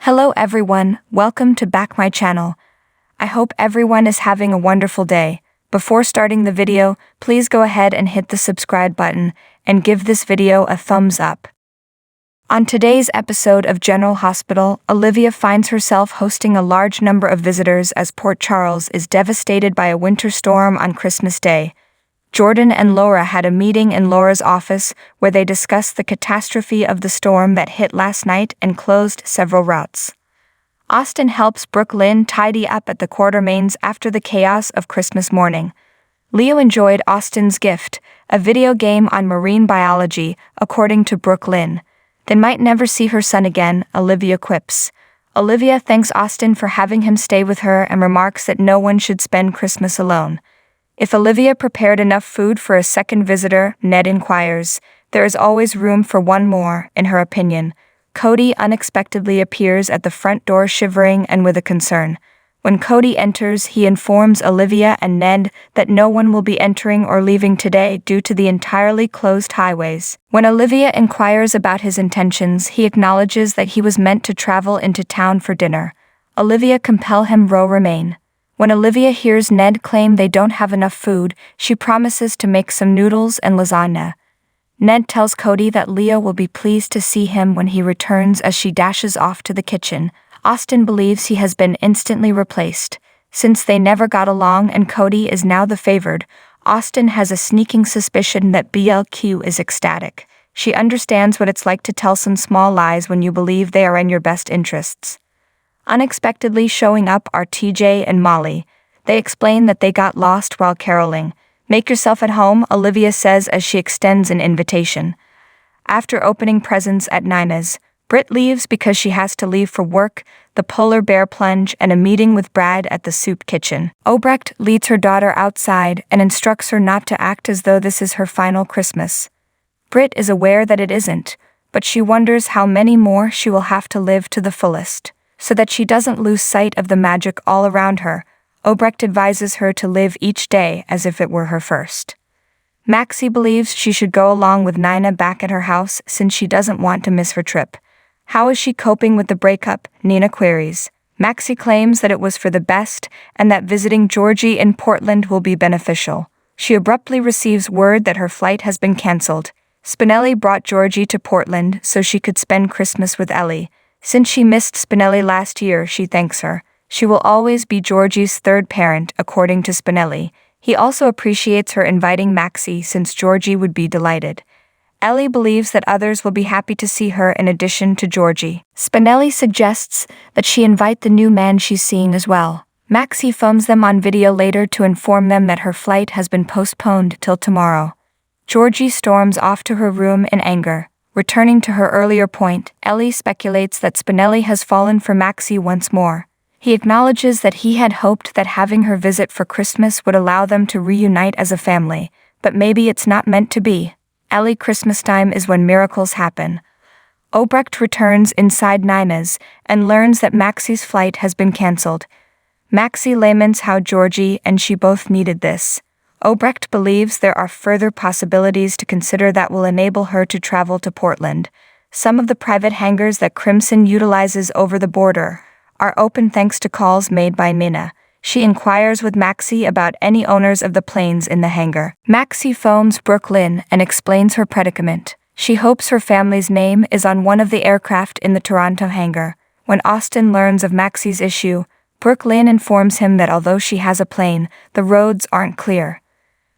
Hello everyone, welcome to back my channel. I hope everyone is having a wonderful day. Before starting the video, please go ahead and hit the subscribe button and give this video a thumbs up. On today's episode of General Hospital, Olivia finds herself hosting a large number of visitors as Port Charles is devastated by a winter storm on Christmas Day. Jordan and Laura had a meeting in Laura's office where they discussed the catastrophe of the storm that hit last night and closed several routes. Austin helps Brooklyn tidy up at the Quartermains after the chaos of Christmas morning. Leo enjoyed Austin's gift, a video game on marine biology, according to Brooklyn. They might never see her son again, Olivia quips. Olivia thanks Austin for having him stay with her and remarks that no one should spend Christmas alone. If Olivia prepared enough food for a second visitor, Ned inquires. There is always room for one more, in her opinion. Cody unexpectedly appears at the front door shivering and with a concern. When Cody enters, he informs Olivia and Ned that no one will be entering or leaving today due to the entirely closed highways. When Olivia inquires about his intentions, he acknowledges that he was meant to travel into town for dinner. Olivia compels him to remain. When Olivia hears Ned claim they don't have enough food, she promises to make some noodles and lasagna. Ned tells Cody that Leo will be pleased to see him when he returns as she dashes off to the kitchen. Austin believes he has been instantly replaced. Since they never got along and Cody is now the favored, Austin has a sneaking suspicion that BLQ is ecstatic. She understands what it's like to tell some small lies when you believe they are in your best interests. Unexpectedly showing up are TJ and Molly. They explain that they got lost while caroling. Make yourself at home, Olivia says as she extends an invitation. After opening presents at Nina's, Britt leaves because she has to leave for work, the polar bear plunge, and a meeting with Brad at the soup kitchen. Obrecht leads her daughter outside and instructs her not to act as though this is her final Christmas. Britt is aware that it isn't, but she wonders how many more she will have to live to the fullest. So that she doesn't lose sight of the magic all around her, Obrecht advises her to live each day as if it were her first. Maxie believes she should go along with Nina back at her house since she doesn't want to miss her trip. How is she coping with the breakup? Nina queries. Maxie claims that it was for the best and that visiting Georgie in Portland will be beneficial. She abruptly receives word that her flight has been cancelled. Spinelli brought Georgie to Portland so she could spend Christmas with Ellie. Since she missed Spinelli last year, she thanks her. She will always be Georgie's third parent, according to Spinelli. He also appreciates her inviting Maxie since Georgie would be delighted. Ellie believes that others will be happy to see her in addition to Georgie. Spinelli suggests that she invite the new man she's seeing as well. Maxie phones them on video later to inform them that her flight has been postponed till tomorrow. Georgie storms off to her room in anger. Returning to her earlier point, Ellie speculates that Spinelli has fallen for Maxie once more. He acknowledges that he had hoped that having her visit for Christmas would allow them to reunite as a family, but maybe it's not meant to be. Ellie, Christmas time is when miracles happen. Obrecht returns inside Nina's and learns that Maxie's flight has been cancelled. Maxie laments how Georgie and she both needed this. Obrecht believes there are further possibilities to consider that will enable her to travel to Portland. Some of the private hangars that Crimson utilizes over the border are open thanks to calls made by Mina. She inquires with Maxie about any owners of the planes in the hangar. Maxie phones Brooklyn and explains her predicament. She hopes her family's name is on one of the aircraft in the Toronto hangar. When Austin learns of Maxie's issue, Brooklyn informs him that although she has a plane, the roads aren't clear.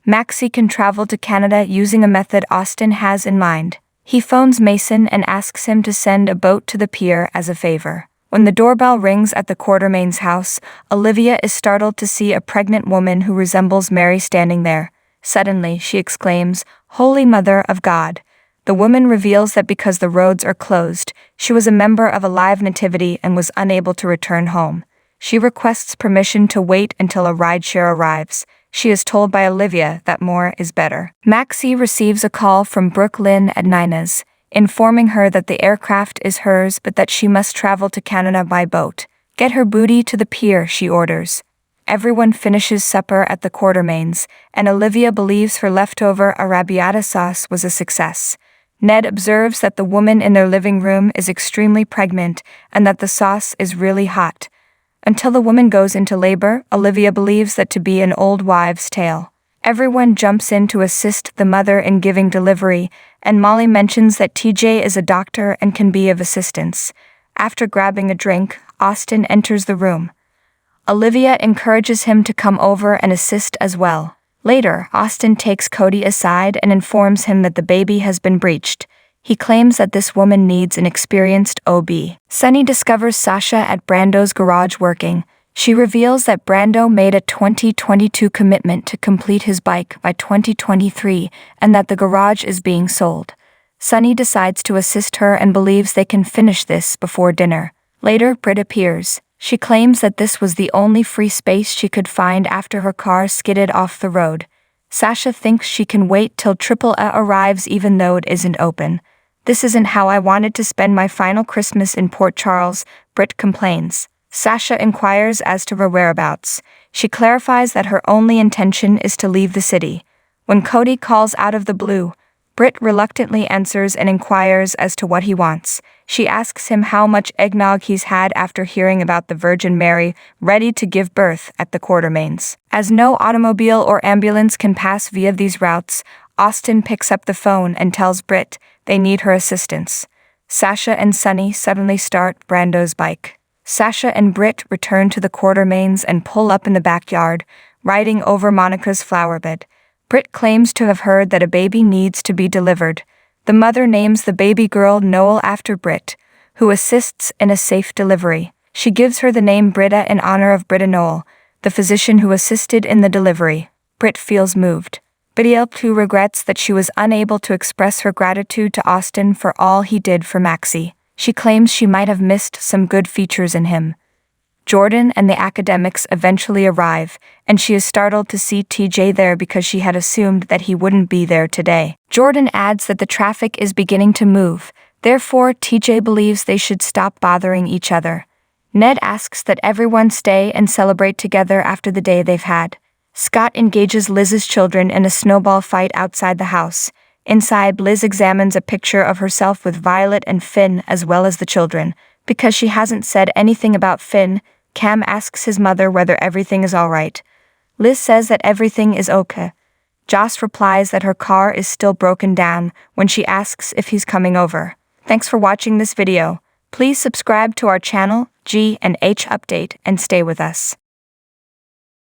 Maxie can travel to Canada using a method Austin has in mind. He phones Mason and asks him to send a boat to the pier as a favor. When the doorbell rings at the Quartermains' house, Olivia is startled to see a pregnant woman who resembles Mary standing there. Suddenly, she exclaims, "Holy Mother of God." The woman reveals that because the roads are closed, she was a member of a live nativity and was unable to return home. She requests permission to wait until a rideshare arrives. She is told by Olivia that more is better. Maxie receives a call from Brooklyn at Nina's, informing her that the aircraft is hers but that she must travel to Canada by boat. Get her booty to the pier, she orders. Everyone finishes supper at the Quartermains, and Olivia believes her leftover arrabbiata sauce was a success. Ned observes that the woman in their living room is extremely pregnant and that the sauce is really hot. Until the woman goes into labor, Olivia believes that to be an old wives' tale. Everyone jumps in to assist the mother in giving delivery, and Molly mentions that TJ is a doctor and can be of assistance. After grabbing a drink, Austin enters the room. Olivia encourages him to come over and assist as well. Later, Austin takes Cody aside and informs him that the baby has been breached. He claims that this woman needs an experienced OB. Sunny discovers Sasha at Brando's garage working. She reveals that Brando made a 2022 commitment to complete his bike by 2023 and that the garage is being sold. Sunny decides to assist her and believes they can finish this before dinner. Later, Britt appears. She claims that this was the only free space she could find after her car skidded off the road. Sasha thinks she can wait till AAA arrives even though it isn't open. "This isn't how I wanted to spend my final Christmas in Port Charles," Britt complains. Sasha inquires as to her whereabouts. She clarifies that her only intention is to leave the city. When Cody calls out of the blue, Britt reluctantly answers and inquires as to what he wants. She asks him how much eggnog he's had after hearing about the Virgin Mary ready to give birth at the Quartermains. As no automobile or ambulance can pass via these routes, Austin picks up the phone and tells Britt they need her assistance. Sasha and Sunny suddenly start Brando's bike. Sasha and Britt return to the Quartermains and pull up in the backyard, riding over Monica's flower bed. Britt claims to have heard that a baby needs to be delivered. The mother names the baby girl Noel after Britt, who assists in a safe delivery. She gives her the name Britta in honor of Britta Noel, the physician who assisted in the delivery. Britt feels moved. Britta too regrets that she was unable to express her gratitude to Austin for all he did for Maxie. She claims she might have missed some good features in him. Jordan and the academics eventually arrive, and she is startled to see TJ there because she had assumed that he wouldn't be there today. Jordan adds that the traffic is beginning to move, therefore TJ believes they should stop bothering each other. Ned asks that everyone stay and celebrate together after the day they've had. Scott engages Liz's children in a snowball fight outside the house. Inside, Liz examines a picture of herself with Violet and Finn as well as the children. Because she hasn't said anything about Finn, Cam asks his mother whether everything is alright. Liz says that everything is okay. Joss replies that her car is still broken down when she asks if he's coming over. Thanks for watching this video. Please subscribe to our channel, G&H Update, and stay with us.